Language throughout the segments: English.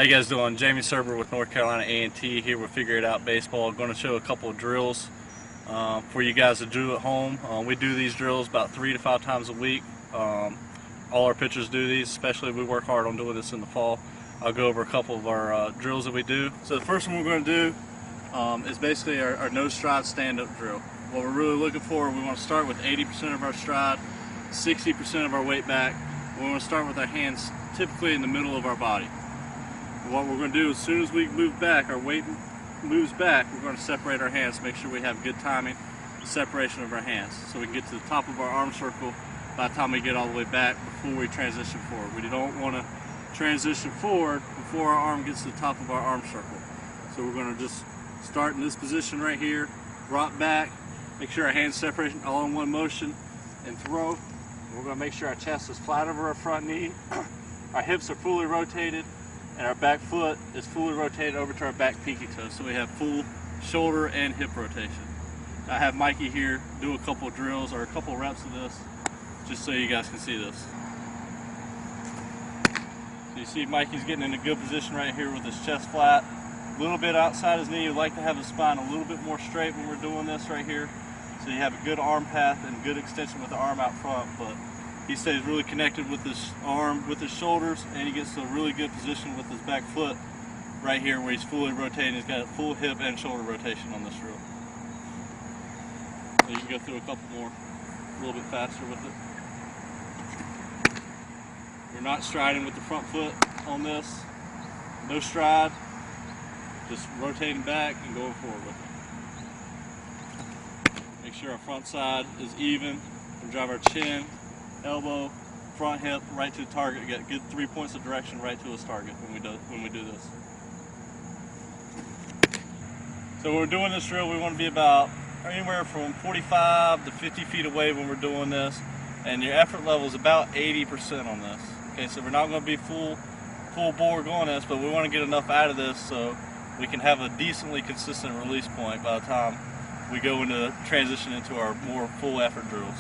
How you guys doing? Jamie Serber with North Carolina A&T here with Figure It Out Baseball. Going to show a couple of drills for you guys to do at home. We do these drills about 3 to 5 times a week. All our pitchers do these, especially we work hard on doing this in the fall. I'll go over a couple of our drills that we do. So the first one we're going to do is basically our no stride stand-up drill. What we're really looking for, we want to start with 80% of our stride, 60% of our weight back. We want to start with our hands typically in the middle of our body. What we're going to do, as soon as we move back, our weight moves back, we're going to separate our hands to make sure we have good timing, separation of our hands, so we can get to the top of our arm circle by the time we get all the way back before we transition forward. We don't want to transition forward before our arm gets to the top of our arm circle. So we're going to just start in this position right here, rock back, make sure our hands separate all in one motion, and throw. We're going to make sure our chest is flat over our front knee, our hips are fully rotated, and our back foot is fully rotated over to our back pinky toe, so we have full shoulder and hip rotation. I have Mikey here do a couple of drills or a couple of reps of this, just so you guys can see this. So you see Mikey's getting in a good position right here with his chest flat, a little bit outside his knee. You'd like to have his spine a little bit more straight when we're doing this right here, so you have a good arm path and good extension with the arm out front, but he stays really connected with his arm, with his shoulders, and he gets to a really good position with his back foot right here where he's fully rotating. He's got a full hip and shoulder rotation on this drill. So you can go through a couple more, a little bit faster with it. We're not striding with the front foot on this. No stride, just rotating back and going forward with it. Make sure our front side is even and drive our chin, elbow, front hip right to the target. Get good 3 points of direction right to his target when we do this. So when we're doing this drill, we want to be about anywhere from 45 to 50 feet away when we're doing this, and your effort level is about 80% on this. Okay, so we're not going to be full bore going this, but we want to get enough out of this so we can have a decently consistent release point by the time we go into transition into our more full effort drills.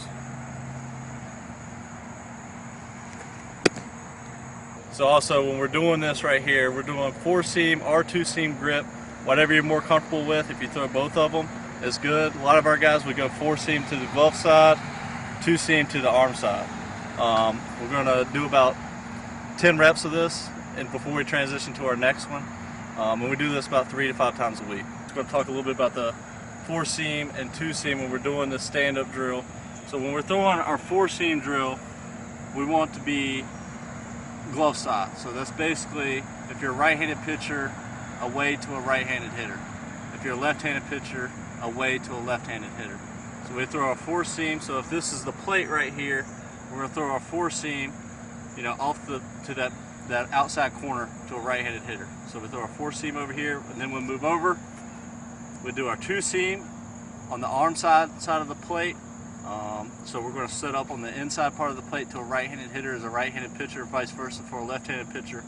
So also when we're doing this right here, we're doing 4-seam or 2-seam grip, whatever you're more comfortable with. If you throw both of them, it's good. A lot of our guys, we go 4-seam to the glove side, 2-seam to the arm side. We're going to do about 10 reps of this and before we transition to our next one. And we do this about 3 to 5 times a week. We're going to talk a little bit about the 4-seam and 2-seam when we're doing this stand-up drill. So when we're throwing our 4-seam drill, we want to be glove side. So that's basically if you're a right-handed pitcher, away to a right-handed hitter. If you're a left-handed pitcher, away to a left-handed hitter. So we throw our 4-seam. So if this is the plate right here, we're going to throw our 4-seam, off to that outside corner to a right-handed hitter. So we throw our 4-seam over here, and then we'll move over. We do our 2-seam on the arm side of the plate. So we're going to set up on the inside part of the plate to a right-handed hitter as a right-handed pitcher, vice versa for a left-handed pitcher,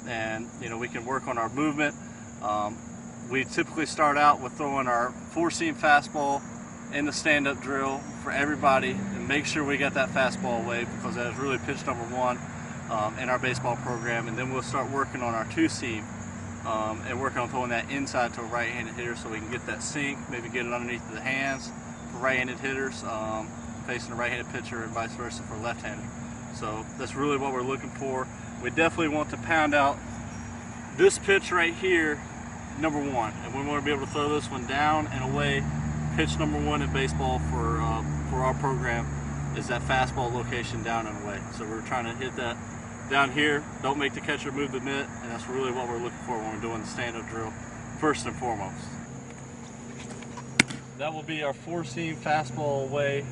and we can work on our movement. We typically start out with throwing our 4-seam fastball in the stand-up drill for everybody, and make sure we got that fastball away because that is really pitch number 1 in our baseball program. And then we'll start working on our 2-seam and working on throwing that inside to a right-handed hitter so we can get that sink, maybe get it underneath the hands for right-handed hitters, facing a right-handed pitcher, and vice versa for left-handed. So that's really what we're looking for. We definitely want to pound out this pitch right here, number 1, and we want to be able to throw this one down and away. Pitch number 1 in baseball for our program is that fastball location down and away. So we're trying to hit that down here. Don't make the catcher move the mitt, and that's really what we're looking for when we're doing the stand-up drill, first and foremost. That will be our 4-seam fastball away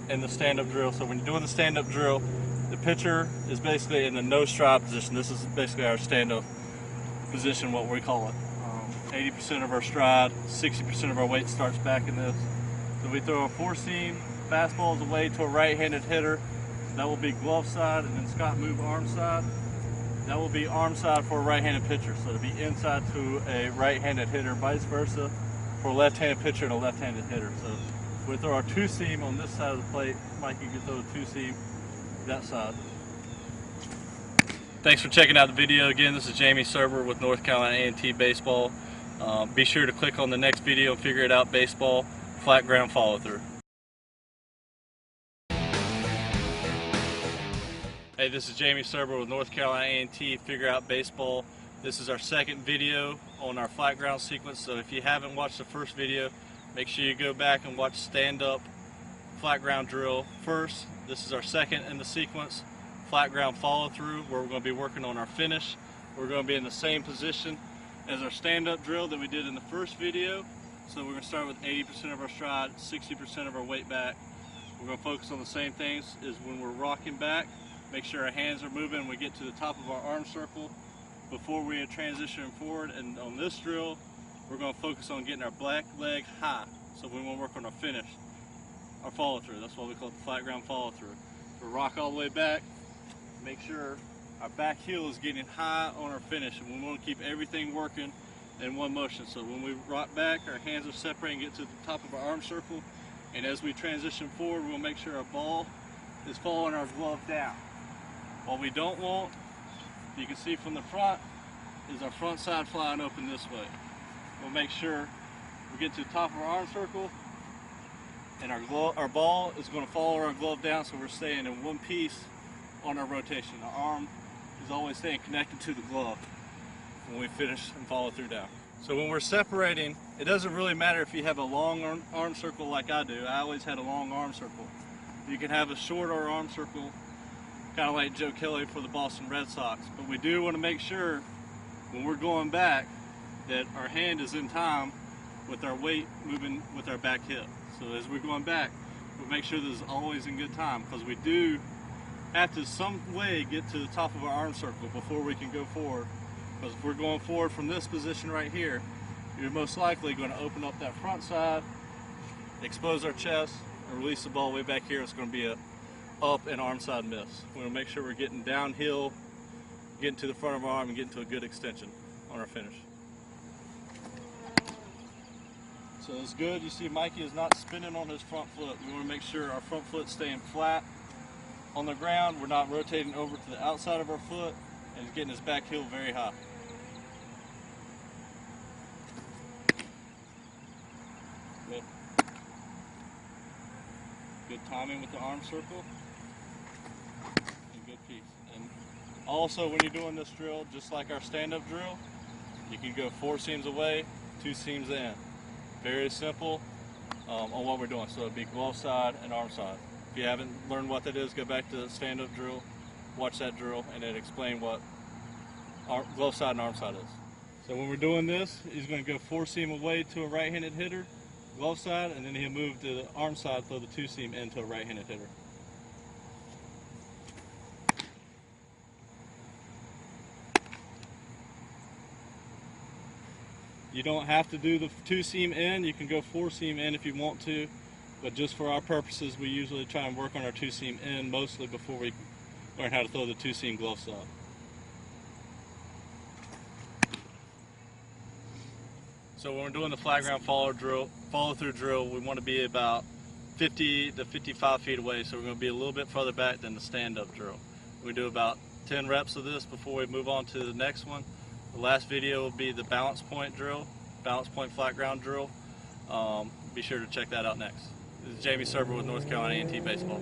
in the stand-up drill. So when you're doing the stand-up drill, the pitcher is basically in the no stride position. This is basically our stand-up position, what we call it. 80% of our stride, 60% of our weight starts back in this. So we throw a 4-seam fastballs away to a right-handed hitter. That will be glove side, and then Scott move arm side. That will be arm side for a right-handed pitcher. So to be inside to a right-handed hitter, vice versa for a left-handed pitcher and a left-handed hitter. So we throw our 2-seam on this side of the plate. Mike, you can throw a 2-seam that side. Thanks for checking out the video. Again, this is Jamie Serber with North Carolina A&T Baseball. Be sure to click on the next video and figure it out baseball, flat ground follow through. Hey, this is Jamie Serber with North Carolina A&T Figure Out Baseball. This is our second video on our flat ground sequence, so if you haven't watched the first video, make sure you go back and watch stand-up flat ground drill first. This is our second in the sequence, flat ground follow through, where we're going to be working on our finish. We're going to be in the same position as our stand-up drill that we did in the first video. So we're going to start with 80% of our stride, 60% of our weight back. We're going to focus on the same things as when we're rocking back. Make sure our hands are moving when we get to the top of our arm circle before we transition forward. And on this drill, we're going to focus on getting our black leg high. So we want to work on our finish, our follow through. That's what we call the flat ground follow through. We rock all the way back. Make sure our back heel is getting high on our finish, and we want to keep everything working in one motion. So when we rock back, our hands are separating, get to the top of our arm circle, and as we transition forward, we'll make sure our ball is following our glove down. What we don't want, you can see from the front, is our front side flying open this way. We'll make sure we get to the top of our arm circle, and our ball is going to follow our glove down, so we're staying in one piece on our rotation. Our arm is always staying connected to the glove when we finish and follow through down. So when we're separating, it doesn't really matter if you have a long arm circle like I do. I always had a long arm circle. You can have a shorter arm circle, kind of like Joe Kelly for the Boston Red Sox. But we do want to make sure when we're going back that our hand is in time with our weight moving with our back hip. So as we're going back, we'll make sure this is always in good time, because we do have to some way get to the top of our arm circle before we can go forward. Because if we're going forward from this position right here, you're most likely going to open up that front side, expose our chest, and release the ball way back here. It's going to be a up and arm side miss. We want to make sure we're getting downhill, getting to the front of our arm, and getting to a good extension on our finish. So it's good. You see Mikey is not spinning on his front foot. We want to make sure our front foot's staying flat on the ground. We're not rotating over to the outside of our foot, and he's getting his back heel very high. Good. Good timing with the arm circle. And good piece. And also when you're doing this drill, just like our stand-up drill, you can go 4 seams away, 2 seams in. Very simple on what we're doing. So it'd be glove side and arm side. If you haven't learned what that is, go back to the stand-up drill, watch that drill, and it explain what glove side and arm side is. So when we're doing this, he's going to go 4 seam away to a right-handed hitter, glove side, and then he'll move to the arm side, throw the 2 seam into a right-handed hitter. You don't have to do the 2 seam in. You can go 4 seam in if you want to, but just for our purposes, we usually try and work on our 2 seam in mostly before we learn how to throw the 2 seam glove side. So when we're doing the flat ground follow through drill, we want to be about 50 to 55 feet away, so we're going to be a little bit further back than the stand-up drill. We do about 10 reps of this before we move on to the next one. The last video will be the balance point drill, balance point flat ground drill. Be sure to check that out next. This is Jamie Serber with North Carolina A&T Baseball.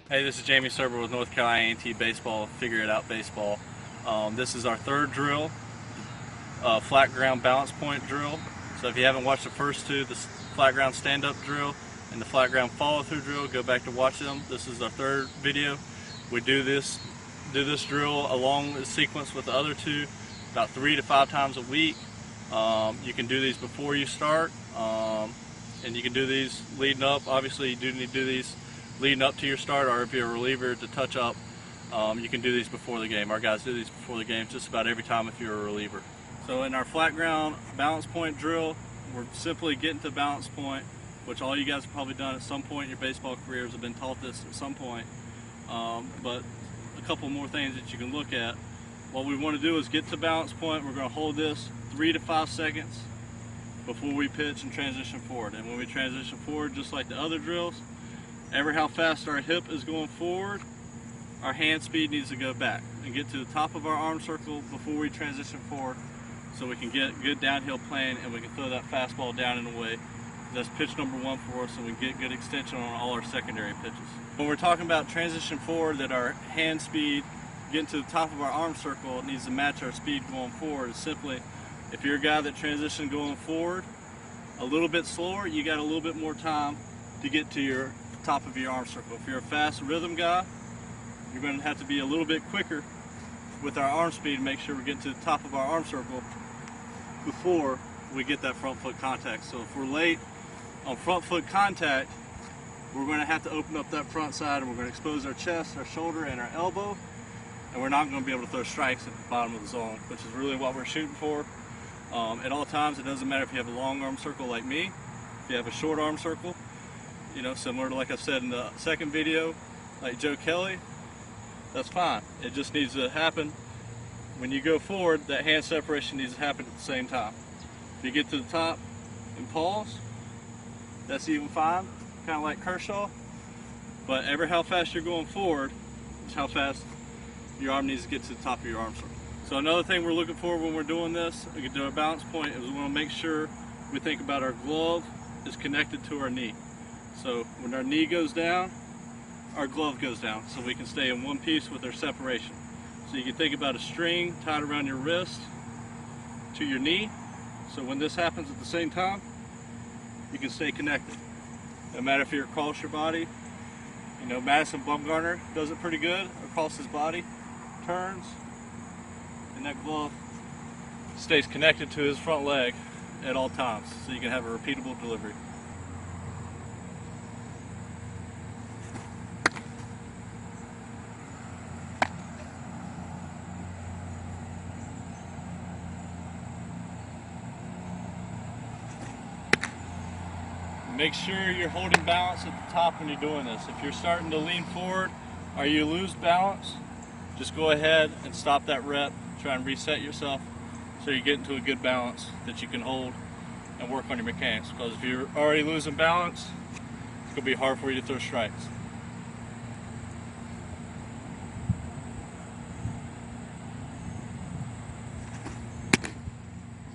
Hey, this is Jamie Serber with North Carolina A&T Baseball, Figure It Out Baseball. This is our third drill, flat ground balance point drill. So if you haven't watched the first 2, the flat ground stand-up drill and the flat ground follow-through drill, go back to watch them. This is our third video. We do this drill along the sequence with the other 2 about 3 to 5 times a week. You can do these before you start, and you can do these leading up. Obviously, you do need to do these leading up to your start, or if you're a reliever to touch up, you can do these before the game. Our guys do these before the game just about every time if you're a reliever. So in our flat ground balance point drill, we're simply getting to balance point, which all you guys have probably done at some point in your baseball careers, have been taught this at some point. But a couple more things that you can look at. What we want to do is get to balance point. We're going to hold this 3 to 5 seconds before we pitch and transition forward. And when we transition forward, just like the other drills, Ever how fast our hip is going forward, our hand speed needs to go back and get to the top of our arm circle before we transition forward, so we can get good downhill plane and we can throw that fastball down and away. That's pitch number one for us, so we can get good extension on all our secondary pitches. When we're talking about transition forward, that our hand speed getting to the top of our arm circle needs to match our speed going forward. It's simply, if you're a guy that transition going forward a little bit slower, you got a little bit more time to get to your top of your arm circle. If you're a fast rhythm guy, you're going to have to be a little bit quicker with our arm speed to make sure we get to the top of our arm circle before we get that front foot contact. So if we're late on front foot contact, we're going to have to open up that front side, and we're going to expose our chest, our shoulder, and our elbow, and we're not going to be able to throw strikes at the bottom of the zone, which is really what we're shooting for. At all times, it doesn't matter if you have a long arm circle like me, if you have a short arm circle, you know, similar to like I said in the second video, like Joe Kelly, that's fine. It just needs to happen when you go forward. That hand separation needs to happen at the same time. If you get to the top and pause, that's even fine, kind of like Kershaw. But ever how fast you're going forward is how fast your arm needs to get to the top of your arm circle. So another thing we're looking for when we're doing this, we get to our balance point, is we want to make sure we think about our glove is connected to our knee. So when our knee goes down, our glove goes down, so we can stay in one piece with our separation. So you can think about a string tied around your wrist to your knee. So when this happens at the same time, you can stay connected. No matter if you're across your body, you know, Madison Bumgarner does it pretty good across his body, turns, and that glove stays connected to his front leg at all times, so you can have a repeatable delivery. Make sure you're holding balance at the top when you're doing this. If you're starting to lean forward or you lose balance, just go ahead and stop that rep. Try and reset yourself so you get into a good balance that you can hold and work on your mechanics. Because if you're already losing balance, it's going to be hard for you to throw strikes.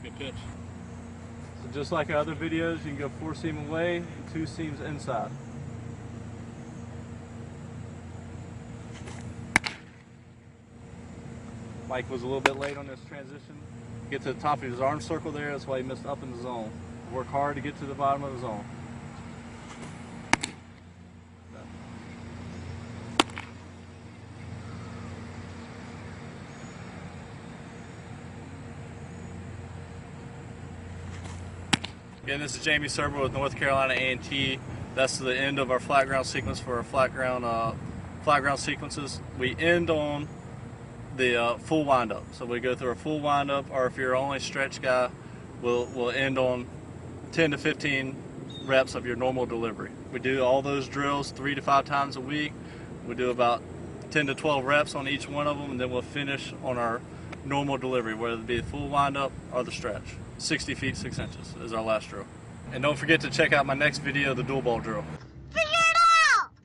Good pitch. So just like our other videos, you can go 4 seam away and 2 seams inside. Mike was a little bit late on this transition. Get to the top of his arm circle there, that's why he missed up in the zone. Work hard to get to the bottom of the zone. Again, this is Jamie Serber with North Carolina A&T. That's the end of our flat ground sequence for our flat ground sequences. We end on the full windup. So we go through a full windup, or if you're only a stretch guy, we'll end on 10 to 15 reps of your normal delivery. We do all those drills 3 to 5 times a week. We do about 10 to 12 reps on each one of them, and then we'll finish on our normal delivery, whether it be the full windup or the stretch. 60 feet 6 inches is our last drill. And don't forget to check out my next video, the dual ball drill.